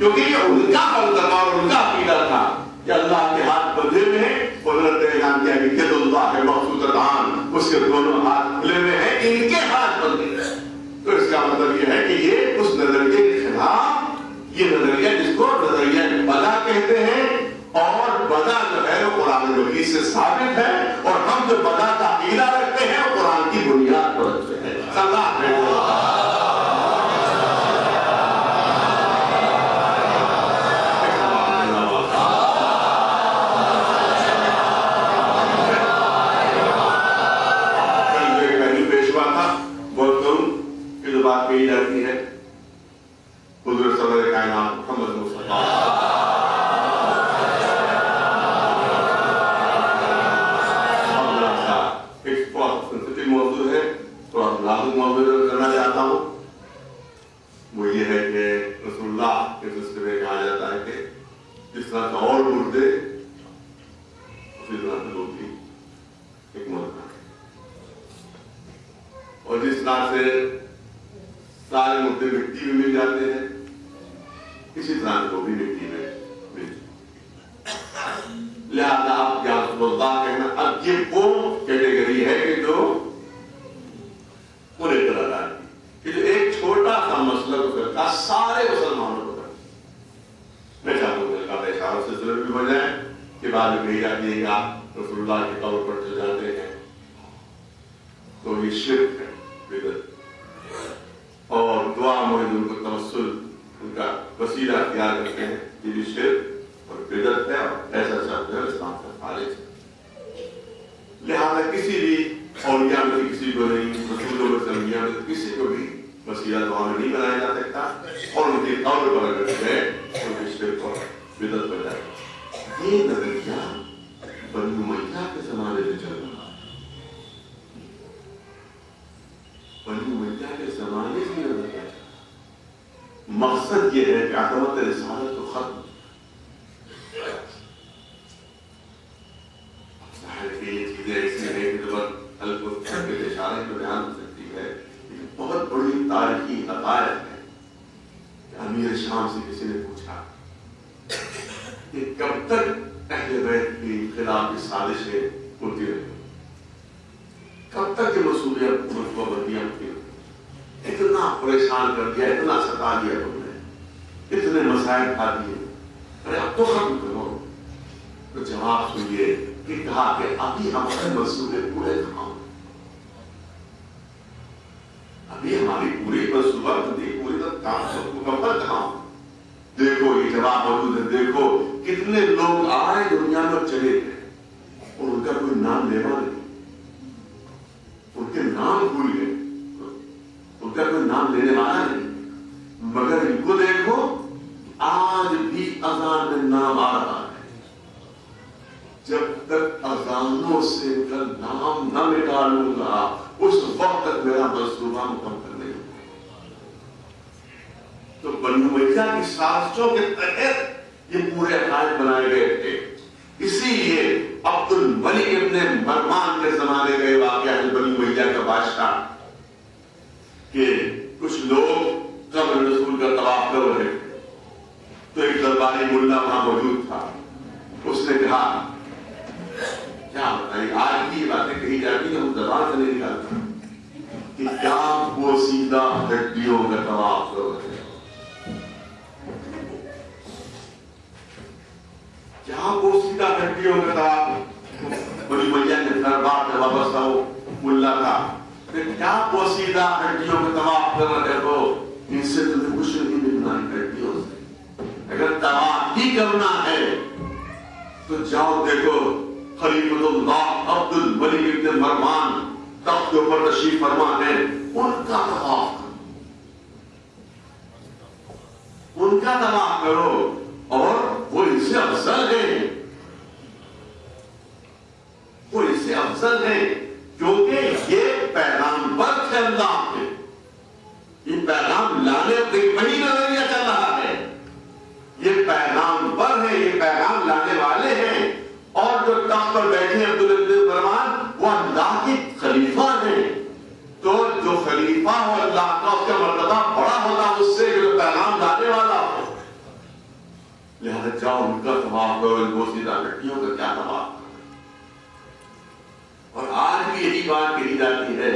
کیونکہ یہ ان کا فلسفہ اور ان کا عقیدہ تھا کہ اللہ کے ہاتھ بندھے ہوئے ہیں. قدرت نے اعلان کیا کہ ید اللہ مبسوطتان، اس کے دونوں ہاتھ کھلے ہوئے ہیں، ان کے ہاتھ بندھے ہیں. تو اس کا مطلب یہ ہے کہ یہ اس نظریے کے خلاف، یہ نظریہ جس کو نظریہ بدا کہتے ہیں، اور بدا جو ہے وہ قرآن مجید سے ثابت ہے، اور ہم جو بدا کا عقیدہ رکھتے ہیں وہ قرآن کی بنیاد پر رکھتے ہیں. اللہ ہے بات کہی جاتی ہے حضور صدر کائنات محمد مصطفیٰ ایک بہت سنسٹیو موضوع ہے، تھوڑا لازم موضوع کرنا چاہتا ہوں. وہ یہ ہے کہ رسول اللہ کے سلسلے میں کہا جاتا ہے کہ جس طرح سے اور مردے اسی طرح سے لوگ بھی ایک مردہ، اور جس طرح سے سارے مردے مٹی میں مل جاتے ہیں اسی طرح کو بھی مٹی میں مل جاتے. لہذا اب یا رسول اللہ کہنا اب یہ وہ کیٹیگری ہے کہ جو پورے طرح داری کہ جو ایک چھوٹا سا مسئلہ کو کرتا سارے مسلمانوں کو کرتا. میں چاہتا ہوں کہ اشاروں سے ضرور بھی ہو جائے کہ بعد میں کہی جاتی ہے کہ آپ رسول اللہ کے طور پر جو جاتے ہیں تو یہ شرک ہے، بدعت، اور دعا موحد ان کو توسل ان کا وسیلہ اختیار کرتے ہیں، یہ بھی شرک اور بدعت ہے، اور ایسا شبد ہے اسلام سے خارج ہے. لہذا کسی بھی اولیاء میں کسی کو نہیں، رسولوں میں انبیاء میں کسی کو بھی وسیلہ دعا میں نہیں بنایا جا سکتا، اور ان کے طور پر اگر ہے تو یہ شرک اور بدعت بن جائے. یہ نظریہ بنو امیہ کے زمانے میں چل رہا ہے، بنو امیہ کے زمانے سے نظریہ. مقصد یہ ہے کہ عظمت رسالت کو ختم. ظاہر ہے کہ یہ چیزیں ایسی ہیں کہ جب الگ کے اشارے میں بیان ہو سکتی ہے، لیکن بہت بڑی تاریخی حقائق ہے کہ امیر شام سے کسی نے پوچھا کہ کب تک اہل بیت کی خلاف سازشیں ہوتی رہیں، کب تک یہ مسئولیت منصوبہ بندیاں ہوتی رہیں. اتنا پریشان کر دیا، اتنا ستا دیا تم نے، اتنے مسائل کھا دیے، ارے اب تو ختم کرو. تو جواب سنیے کہ کہا کہ ابھی ہمارے منصوبے پورے کہاں، ابھی ہماری پوری منصوبہ بندی پوری مکمل کہاں. دیکھو یہ جواب موجود ہے، دیکھو کتنے لوگ آئے دنیا میں چلے گئے اور ان کا کوئی نام لیوا نہیں، ان کے نام بھول گئے، ان کا کوئی نام لینے والا نہیں. مگر ان کو دیکھو آج بھی اذان میں نام آ رہا ہے. جب تک اذانوں سے ان کا نام نہ نکالوں گا اس وقت تک میرا منصوبہ مکمل نہیں ہوگا. تو بنو امیہ کی سازشوں کے تحت یہ پورے عقائد بنائے گئے تھے. اسی لیے عبد الملک ابن مروان کے زمانے کا واقعہ ہے بنو امیہ کا بادشاہ کہ کچھ لوگ قبر رسول کا طواف کر رہے تھے، تو ایک درباری ملا وہاں موجود تھا. اس نے کہا کیا بتائیں آج بھی یہ باتیں کہی جاتی ہیں، ہم زبان سے نہیں نکالتے کہ کیا وہ سیدھا ہڈیوں کا طواف کر رہے ہیں، کیا وہ سیدھا ہڈیوں کا طواف. بنی امیہ کے دربار میں وابستہ وہ ملا تھا کہ کیا وہ سیدھا ہڈیوں کا طواف کر رہے ہو، ان سے تمہیں کچھ نہیں ملنا ہڈیوں سے. اگر طواف ہی کرنا ہے تو جاؤ دیکھو خلیفۃ اللہ عبد الملک ابن مروان تخت کے اوپر تشریف فرما ہے، ان کا طواف کرو، ان کا طواف کرو. اور وہ ان سے افضل ہے، وہ ان سے افضل ہے کیونکہ یہ پیغامبر تھے اللہ کے، یہ پیغام لانے وہی نظریہ چل رہا ہے، یہ پیغامبر ہے، یہ پیغام لانے والے ہیں. اور جو تخت پر بیٹھے ہیں عبداللہ بن مروان وہ اللہ کے خلیفہ ہیں. تو جو خلیفہ ہو اللہ کا اس کا مرتبہ بڑا ہوتا اس سے جو پیغام لانے والا ہو. لہذا جاؤ ان کا طواف کرو، بوسیدہ مٹیوں کا کیا طواف کرو۔ اور آج بھی یہی بات کہی جاتی ہے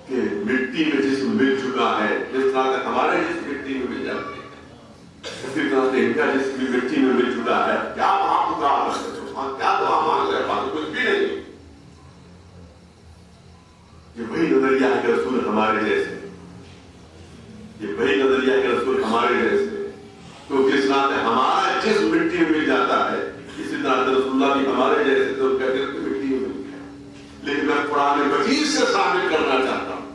کہ مٹی میں جسم مل چکا ہے، جس طرح سے ہمارے جسم مٹی میں مل جاتے ہیں اسی طرح سے ان کا جسم بھی مٹی میں مل چکا ہے۔ کیا وہاں پکار رہے ہو، کیا دعا مانگ رہے ہو، کچھ بھی نہیں۔ یہ وہی نظریہ ہے کہ رسول ہمارے جیسے، یہ وہی نظریہ ہے کہ رسول ہمارے جیسے، تو جس طرح سے ہمارا جسم مٹی میں مل جاتا ہے اسی طرح سے رسول اللہ بھی ہمارے جیسے، تو ان کا جسم مٹی میں مل گیا۔ لیکن میں قرآن مجید سے ثابت کرنا چاہتا ہوں،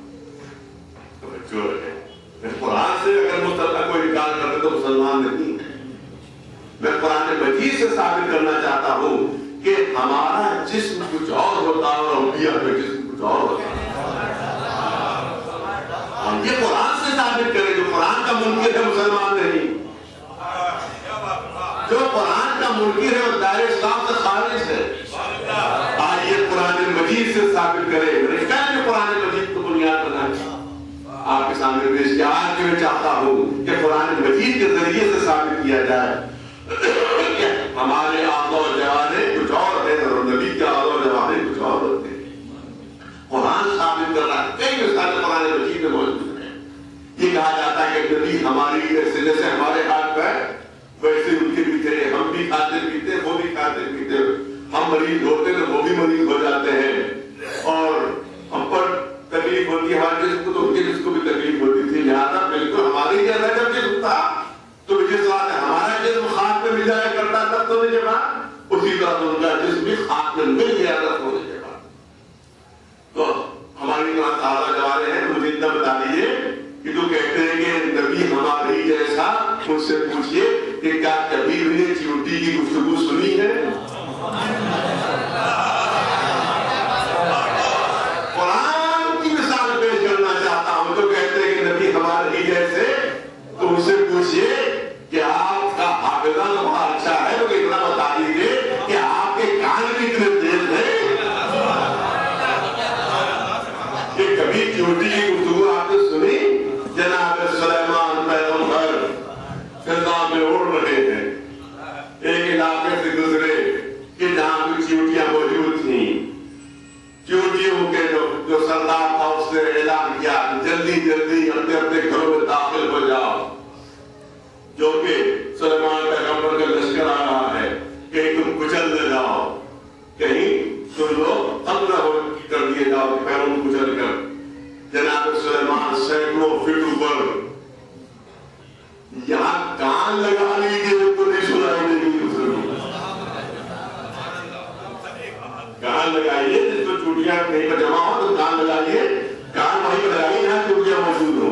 توجہ ہے، میں قرآن سے اگر مسلمان کو انکار کرتے تو مسلمان نہیں ہے۔ میں قرآن مجید سے ثابت کرنا چاہتا ہوں کہ ہمارا جسم کچھ اور ہوتا ہے اور انبیاء کا جسم کچھ اور ہوتا ہے۔ اور یہ قرآن سے ثابت کرے، جو قرآن کا منکر ہے مسلمان نہیں، جو قرآن کا منکر ہے وہ دائرہ اسلام سے خارج ہے۔ آئیے قرآن مجید سے ثابت کرے۔ میں نے کہا کہ قرآن مجید کو بنیاد بنانا آپ کے سامنے پیش کیا، آج میں چاہتا ہوں کہ قرآن مجید کے ذریعے سے ثابت کیا جائے کہ ہمارے آبا و جوانے کچھ اور ہیں اور نبی کے آبا و جوانے کچھ اور ہوتے ہیں۔ قرآن ثابت کر رہا ہے، کئی مثالیں قرآن مجید میں موجود ہیں۔ یہ کہا جاتا ہے کہ نبی ہماری جیسے ہمارے ہاتھ پیر ویسے ان کے بھی تھے، ہم بھی کھاتے پیتے وہ بھی کھاتے پیتے، ہم مریض ہوتے تو وہ بھی مریض ہو جاتے ہیں، اور ہم پر تکلیف ہوتی ہے ہمارے جسم کو تو ان کے جسم کو بھی تکلیف ہوتی تھی، لہٰذا بالکل ہمارے ہی جیسا جب جسم تھا تو جس طرح سے ہمارا جسم خاک میں مل جایا کرتا تب ہونے کے بعد، اسی طرح سے ان کا جسم بھی خاک میں مل گیا تب ہونے کے بعد۔ تو ہماری طرح تازہ جوانے ہیں، مجھے اتنا بتا دیجیے کہ جو کہتے ہیں کہ نبی ہمارے ہی جیسا، ان سے پوچھئے کہ کیا کبھی بھی نے چیونٹی کی گفتگو سنی ہے؟ قرآن کی مثال پیش کرنا چاہتا ہوں، جو کہتے ہیں کہ نبی ہمارے ہی جیسے، تو ان سے پوچھئے کہ آپ کا حافظہ تو بڑا اچھا ہے، تو اتنا بتا دیجیے کہ آپ کے کان بھی اتنے تیز ہیں کہ کبھی چیونٹی کی گفتگو آپ نے سنی؟ جناب سلیمان پیغمبر فضا میں اڑ رہے ہیں، ایک علاقے سے گزرے کہ جہاں کچھ چیونٹیاں موجود تھیں، چیونٹیوں کے جو سردار تھا اس نے اعلان کیا جلدی جلدی اپنے اپنے گھروں میں داخل ہو جاؤ، جو کہ سلیمان پیغمبر کا لشکر آ رہا ہے، کہیں تم کچل نہ جاؤ، کہیں تم لوگ ختم نہ کر دیے جاؤ پیروں میں کچل کر۔ جناب سلیمان سینکڑوں فٹ اوپر، یہاں کان لگا لیجیے ان کو نہیں سنائی دے گی، کان لگائیے، جس کو چوٹیاں کہیں پر جمع ہو تو کان لگائیے، کان وہیں پر لگائیے جہاں چوٹیاں موجود ہو۔